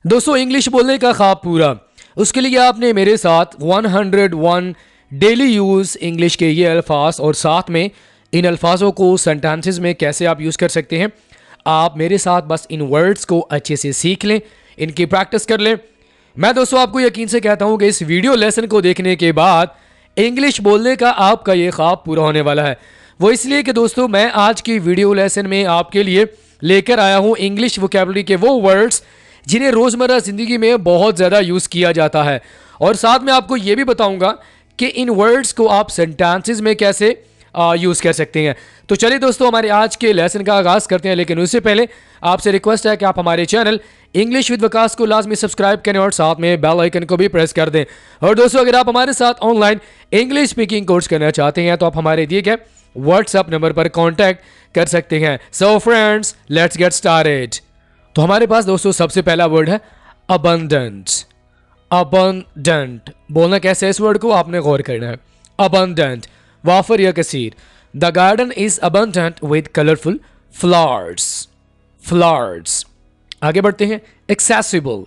दोस्तों इंग्लिश बोलने का ख्वाब पूरा, उसके लिए आपने मेरे साथ 101 डेली यूज़ इंग्लिश के ये अल्फाज और साथ में इन अल्फाजों को सेंटेंसेस में कैसे आप यूज़ कर सकते हैं, आप मेरे साथ बस इन वर्ड्स को अच्छे से सीख लें, इनकी प्रैक्टिस कर लें। मैं दोस्तों आपको यकीन से कहता हूँ कि इस वीडियो लेसन को देखने के बाद इंग्लिश बोलने का आपका ये ख्वाब पूरा होने वाला है। वो इसलिए कि दोस्तों मैं आज की वीडियो लेसन में आपके लिए लेकर आया हूँ इंग्लिश वोकैबुलरी के वो वर्ड्स जिन्हें रोज़मर्रा ज़िंदगी में बहुत ज़्यादा यूज़ किया जाता है, और साथ में आपको ये भी बताऊंगा कि इन वर्ड्स को आप सेंटेंसेस में कैसे यूज़ कर सकते हैं। तो चलिए दोस्तों हमारे आज के लेसन का आगाज़ करते हैं, लेकिन उससे पहले आपसे रिक्वेस्ट है कि आप हमारे चैनल इंग्लिश विद वकास को लाजमी सब्सक्राइब करें और साथ में बेल आइकन को भी प्रेस कर दें। और दोस्तों अगर आप हमारे साथ ऑनलाइन इंग्लिश स्पीकिंग कोर्स करना चाहते हैं तो आप हमारे दिए गए व्हाट्सएप नंबर पर कॉन्टैक्ट कर सकते हैं। So friends let's get started. तो हमारे पास दोस्तों सबसे पहला वर्ड है अबंडेंट। अबंडेंट बोलना कैसे है, इस वर्ड को आपने गौर करना है। अबंडेंट वाफर या कसीर। The garden is abundant with colourful flowers. Flowers. आगे बढ़ते हैं। एक्सेसिबल।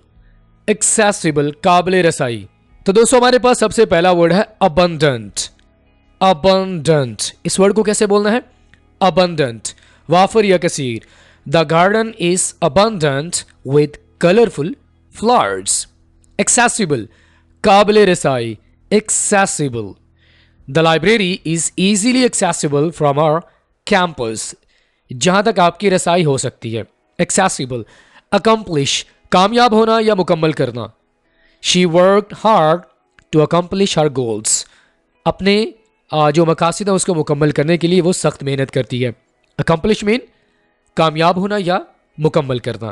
एक्सेसिबल काबिल रसाई। तो दोस्तों हमारे पास सबसे पहला वर्ड है अबंडेंट। अबंडेंट इस वर्ड को कैसे बोलना है? अबंडेंट वाफर या कसीर। The garden is abundant with colorful flowers. Accessible, काबिल रसाई, accessible. The library is easily accessible from our campus. जहाँ तक आपकी रसाई हो सकती है। Accessible, accomplish, कामयाब होना या मुकम्मल करना। She worked hard to accomplish her goals. अपने जो मकासद है उसको मुकम्मल करने के लिए वो सख्त मेहनत करती है। Accomplish mean कामयाब होना या मुकम्मल करना।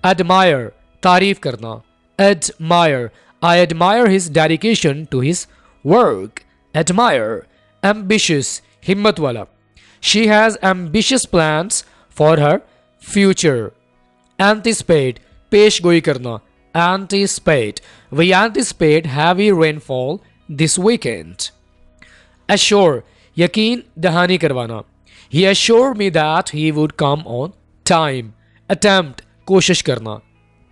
एडमायर तारीफ करना। Admire I admire his dedication to his work. Admire ambitious हिम्मत वाला। She has ambitious plans for her future. Anticipate पेश गोई करना। Anticipate we anticipate heavy rainfall this weekend. Assure यकीन दहानी करवाना। He assured me that he would come on time. Attempt कोशिश करना।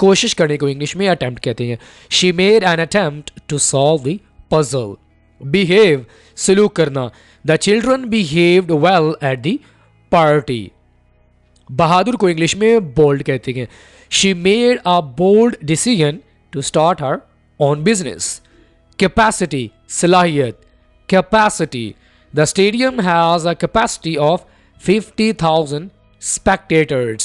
कोशिश करने को इंग्लिश में attempt कहते हैं। She made an attempt to solve the puzzle. Behave सलूक करना। The children behaved well at the party. बहादुर को इंग्लिश में bold कहते हैं। She made a bold decision to start her own business. Capacity सलाहियत। Capacity The stadium has a capacity of 50,000 spectators.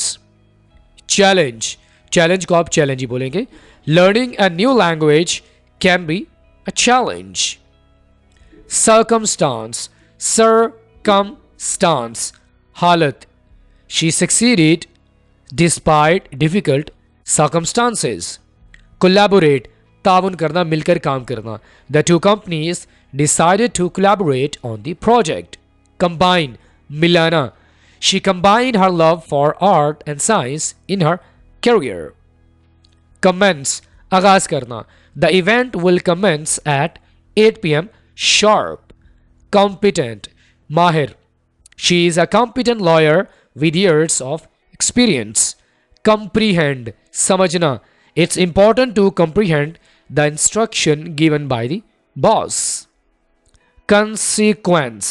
Challenge challenge को आप challenge ही बोलेंगे। Learning a new language can be a challenge. Circumstance circumstance हालत। She succeeded despite difficult circumstances. Collaborate ताउन करना मिलकर काम करना। The two companies decided to collaborate on the project. Combine मिलाना। She combined her love for art and science in her career. Commence आगाज करना। The event will commence at 8 p.m. sharp. Competent माहिर। She is a competent lawyer with years of experience. Comprehend समझना। It's important to comprehend the instruction given by the boss. Consequence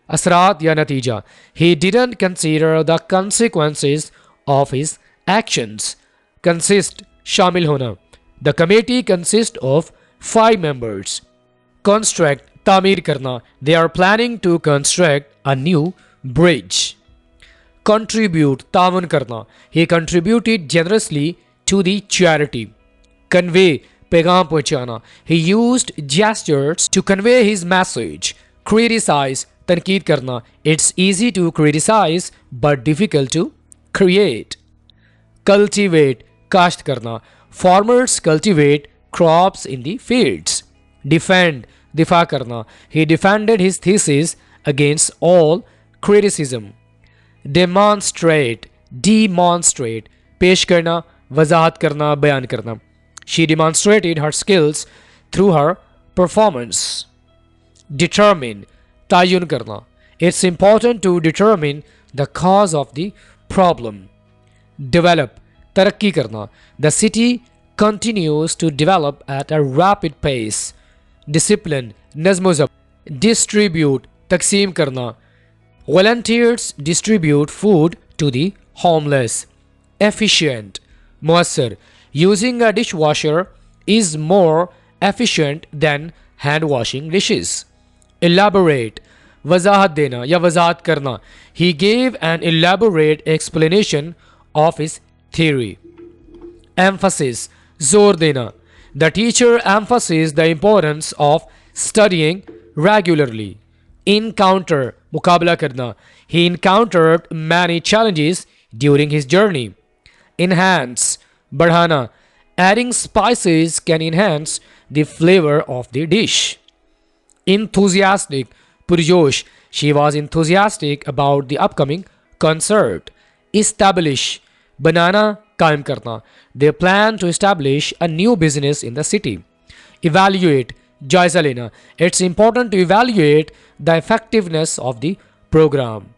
असरात या नतीजा। He didn't consider the consequences of his actions. Consist शामिल होना। The committee consists of 5 members. Construct तामीर करना। They are planning to construct a new bridge. Contribute तावन करना। He contributed generously to the charity. Convey पैगाम पहुंचाना। He used gestures to convey his message. Criticize तनकीद करना। It's easy to criticize but difficult to create. Cultivate काश्त करना। Farmers cultivate crops in the fields. Defend दिफा करना। He defended his thesis against all criticism. Demonstrate demonstrate पेश करना, वजाहत करना, बयान करना। She demonstrated her skills through her performance. Determine तायुन करना। It's important to determine the cause of the problem. Develop तरक्की करना, the city continues to develop at a rapid pace. Discipline, नज़्म ज़ब्त, distribute, तकसीम करना, volunteers distribute food to the homeless. Efficient, मुअस्सर, using a dishwasher is more efficient than hand washing dishes. Elaborate, वजाहत देना या वजाहत करना, he gave an elaborate explanation of his theory. Emphasis, जोर देना, the teacher emphasized the importance of studying regularly. Encounter, मुकाबला करना, he encountered many challenges during his journey. Enhance, बढ़ाना, adding spices can enhance the flavor of the dish. Enthusiastic, पुरजोश, she was enthusiastic about the upcoming concert. Establish, बनाना, कायम करना, they plan to establish a new business in the city. Evaluate, जायजा लेना, it's important to evaluate the effectiveness of the program.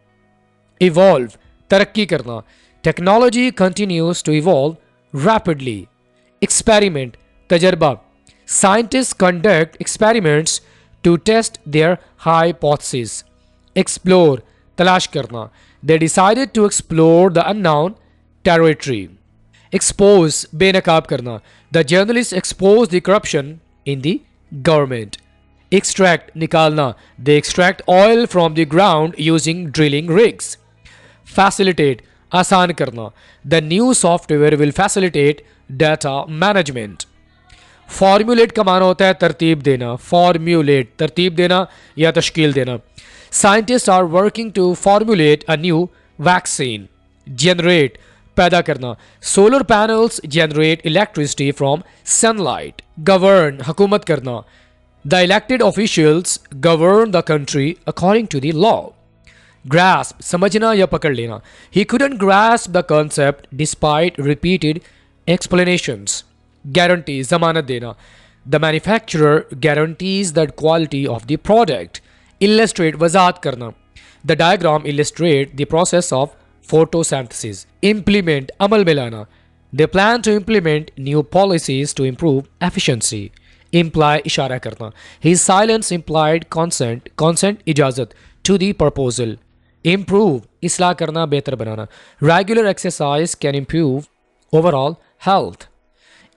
Evolve, तरक्की करना, technology continues to evolve rapidly. Experiment, तजर्बा, scientists conduct experiments to test their hypotheses. Explore, तलाश करना, they decided to explore the unknown territory. Expose, बेनकाब करना, the journalists exposed the corruption in the government. Extract, निकालना, they extract oil from the ground using drilling rigs. Facilitate, आसान करना, the new software will facilitate data management. फॉर्मूलेट का माना होता है तरतीब देना, फॉर्मूलेट तरतीब देना या तश्कील देना. Scientist are working to formulate a new vaccine. Generate, पैदा करना, solar panels generate electricity from sunlight. Govern, हुकूमत करना, the elected officials govern the country according to the law. Grasp, समझना या पकड़ लेना, he couldn't grasp the concept despite repeated explanations. Guarantee, जमानत देना, the manufacturer guarantees the quality of the product. Illustrate, वजाहत करना, the diagram illustrate the process of photosynthesis. Implement, अमल में लाना, they plan to implement new policies to improve efficiency. Imply, इशारा करना, his silence implied consent इजाज़त to the proposal. Improve, इसलाह करना, बेहतर बनाना, regular exercise can improve overall health.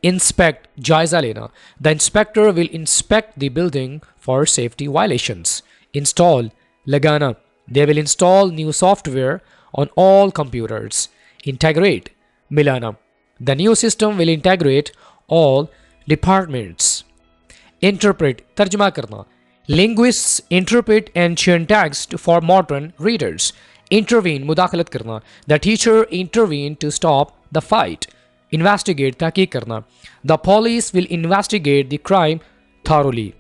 Inspect, जायजा लेना, the inspector will inspect the building for safety violations. Install, लगाना, they will install new software on all computers. Integrate, मिलाना, the new system will integrate all departments. Interpret, तर्जमा करना, linguists interpret ancient text for modern readers. Intervene, मुदाखलत करना, the teacher intervened to stop the fight. Investigate, तहकीक करना, the police will investigate the crime thoroughly.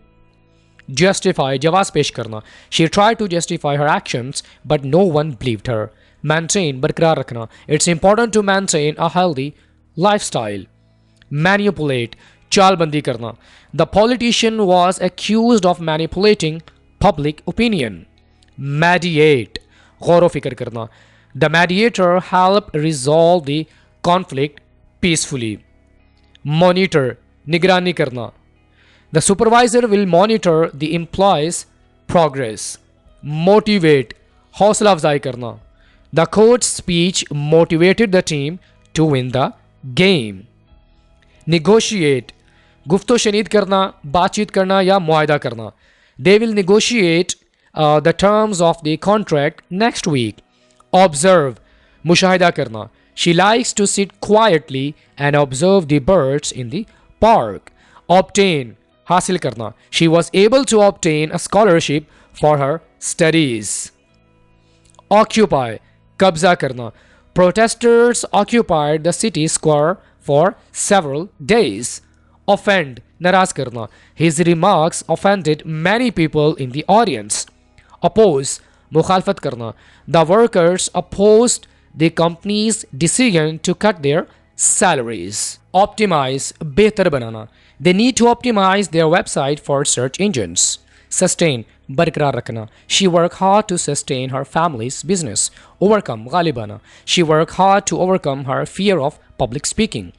Justify, जवाब पेश करना, she tried to justify her actions but no one believed her. Maintain, बरकरार रखना, it's important to maintain a healthy lifestyle. Manipulate, चालबंदी करना, the politician was accused of manipulating public opinion. Mediate, गौर व फिक्र करना, the mediator helped resolve the conflict peacefully. Monitor, निगरानी करना, the supervisor will monitor the employees' progress. Motivate, हौसला अफजाई करना, the coach's speech motivated the team to win the game. Negotiate, गुफ्तो शनीद करना, बातचीत करना या मुआहदा करना, they will negotiate the terms of the contract next week. Observe, मुशाहिदा करना, she likes to sit quietly and observe the birds in the park. Obtain, हासिल करना, she was able to obtain a scholarship for her studies. Occupy, कब्जा करना, protesters occupied the city square for several days. Offend, नाराज करना, his remarks offended many people in the audience. Oppose, मुखालफत करना, the workers opposed the company's decision to cut their salaries. Optimize, बेहतर बनाना, they need to optimize their website for search engines. sustain बरकरार रखना, she worked hard to sustain her family's business. Overcome गालिबाना, she worked hard to overcome her fear of public speaking.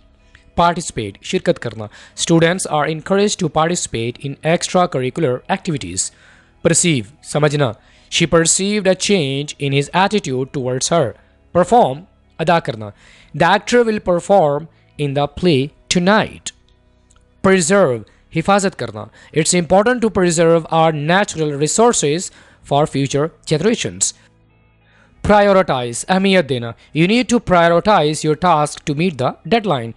Participate शिरकत करना, students are encouraged to participate in extracurricular activities. Perceive समझना, she perceived a change in his attitude towards her. Perform अदा करना, the actor will perform in the play tonight. Preserve हिफाजत करना, it's important to preserve our natural resources for future generations. Prioritize अहमियत देना, you need to prioritize your task to meet the deadline.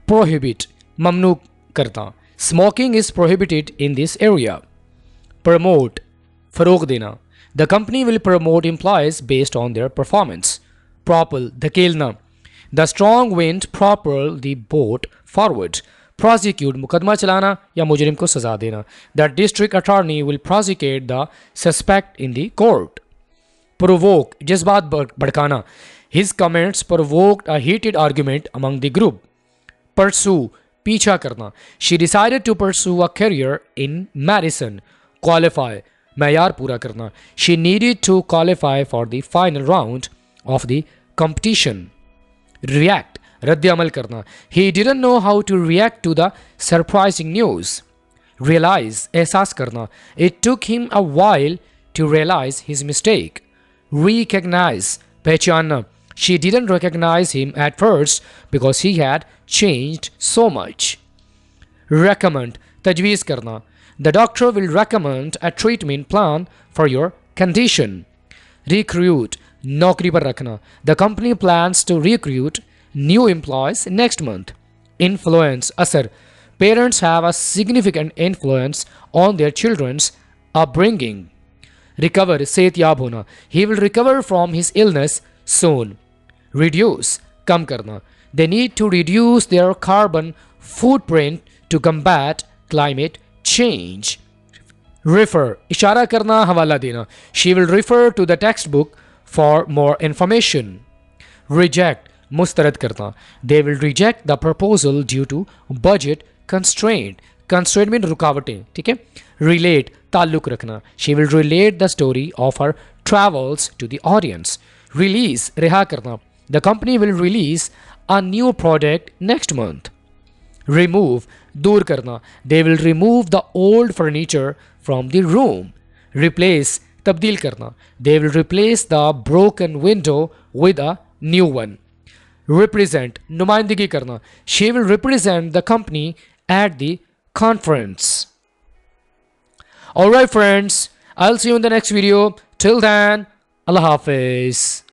Prohibit ममनू करना, smoking is prohibited in this area. Promote फरोग देना, the company will promote employees based on their performance. Propel धकेलना, the strong wind propelled the boat forward. Prosecute मुकदमा चलाना या मुजरिम को सजा देना, the district attorney will prosecute the suspect in the court. Provoke जज्बात भड़काना, his comments provoked a heated argument among the group. Pursue पीछा करना, she decided to pursue a career in medicine. Qualify मैयार पूरा करना, she needed to qualify for the final round of the competition. React रद्द अमल करना, he didn't know how to react to the surprising news. Realize एहसास करना, it took him a while to realize his mistake. Recognize पहचानना, she didn't recognize him at first because he had changed so much. Recommend तजवीज़ करना, the doctor will recommend a treatment plan for your condition. Recruit नौकरी पर रखना, the company plans to recruit new employees next month. Influence असर, parents have a significant influence on their children's upbringing. Recover सेहतयाब होना, he will recover from his illness soon. Reduce कम करना, they need to reduce their carbon footprint to combat climate change. Refer इशारा करना, हवाला देना, she will refer to the textbook for more information. Reject मुस्तरद करना, they will reject the proposal due to budget constraint. Constraint में रुकावटें, ठीक है. Relate ताल्लुक रखना, she will relate the story of her travels to the audience. Release रिहा करना, the company will release a new product next month. Remove दूर करना, they will remove the old furniture from the room. Replace तब्दील करना, they will replace the broken window with a new one. Represent नुमाइंदगी करना, she will represent the company at the conference. Alright friends, I'll see you in the next video. Till then, Allah Hafiz.